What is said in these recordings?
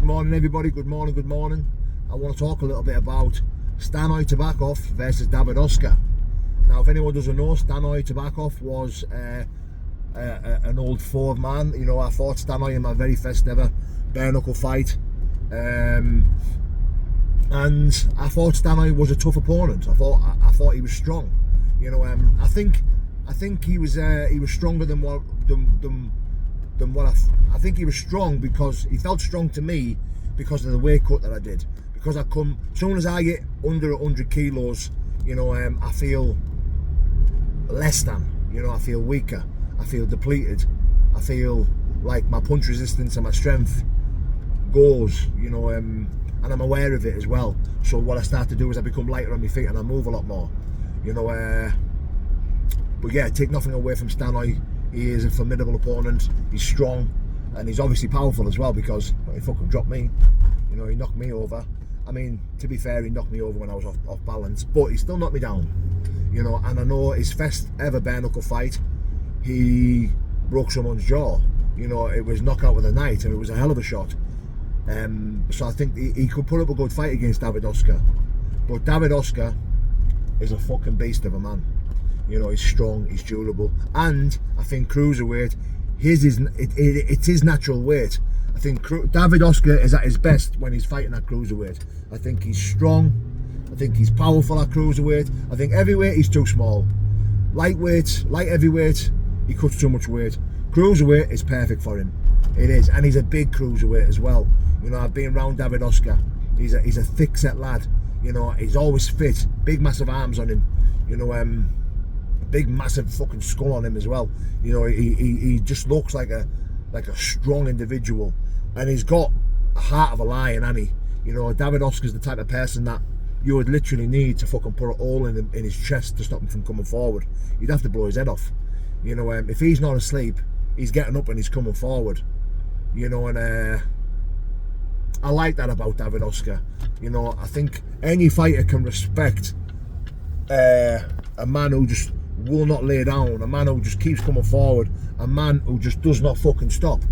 morning everybody, good morning. I want to talk a little bit about Stanoy Tabakov versus Dawid Oscar. Now if anyone doesn't know, Stanoy Tabakov was an old foe of mine. You know, I fought Stanoy in my very first ever bare knuckle fight, and I thought Stanoy was a tough opponent. I thought he was strong. You know, I think he was stronger than what I think he was strong, because he felt strong to me because of the weight cut that I did. Because as soon as I get under 100 kilos, you know, I feel less than. You know, I feel weaker. I feel depleted. I feel like my punch resistance and my strength goes. You know, and I'm aware of it as well. So what I start to do is I become lighter on my feet and I move a lot more. You know, but yeah, take nothing away from Stanoy. He is a formidable opponent. He's strong, and he's obviously powerful as well, because he fucking dropped me. You know, he knocked me over. I mean, to be fair, he knocked me over when I was off balance, but he still knocked me down. You know, and I know his first ever bare knuckle fight, he broke someone's jaw. You know, it was knockout of the night, and it was a hell of a shot. So I think he could put up a good fight against Dawid Oscar. But Dawid Oscar is a fucking beast of a man. You know, he's strong, he's durable, and I think cruiserweight, it's his natural weight. I think Dawid Oscar is at his best when he's fighting at cruiserweight. I think he's strong, I think he's powerful at cruiserweight. I think heavyweight, he's too small. Light heavyweight, he cuts too much weight. Cruiserweight is perfect for him. It is, and he's a big cruiserweight as well. You know, I've been around Dawid Oscar. He's a thick set lad. You know, he's always fit, big massive arms on him. You know, big massive fucking skull on him as well. You know, he just looks like a strong individual, and he's got a heart of a lion, hasn't he? You know, Dawid Oscar's the type of person that you would literally need to fucking put a hole in his chest to stop him from coming forward. You'd have to blow his head off. You know, if he's not asleep, he's getting up and he's coming forward. You know, and I like that about Dawid Oscar. You know, I think any fighter can respect a man who just will not lay down, a man who just keeps coming forward, a man who just does not fucking stop.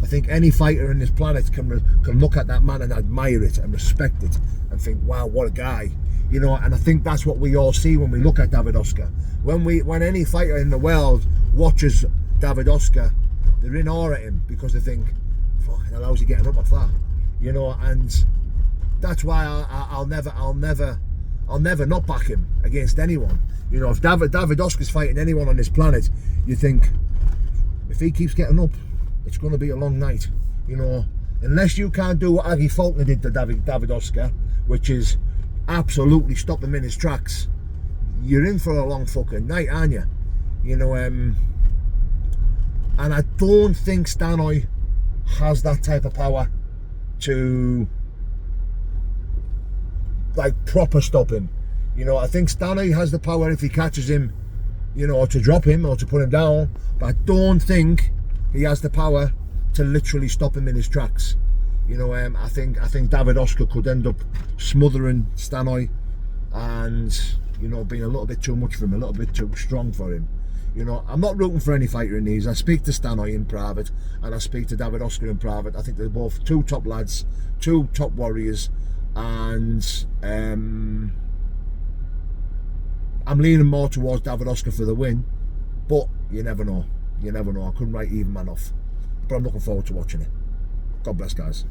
I think any fighter in this planet can look at that man and admire it and respect it and think, wow, what a guy. You know, and I think that's what we all see when we look at Dawid Oscar. When any fighter in the world watches Dawid Oscar, they're in awe at him, because they think, fucking hell, how's he getting up off that? You know, and that's why I'll never not back him against anyone. You know, if Dawid Oscar's fighting anyone on this planet, you think, if he keeps getting up, it's going to be a long night. You know, unless you can't do what Aggie Faulkner did to Dawid Oscar, which is absolutely stop him in his tracks, you're in for a long fucking night, aren't you? You know, and I don't think Stanoy has that type of power to, like, proper stop him. You know, I think Stanoy has the power, if he catches him, you know, to drop him or to put him down, but I don't think he has the power to literally stop him in his tracks. You know, I think Dawid Oscar could end up smothering Stanoy, and, you know, being a little bit too much for him, a little bit too strong for him. You know, I'm not rooting for any fighter in these. I speak to Stanoy in private, and I speak to Dawid Oscar in private. I think they're both two top lads, two top warriors, and I'm leaning more towards Dawid Oscar for the win, but you never know. You never know. I couldn't write even man off, but I'm looking forward to watching it. God bless, guys.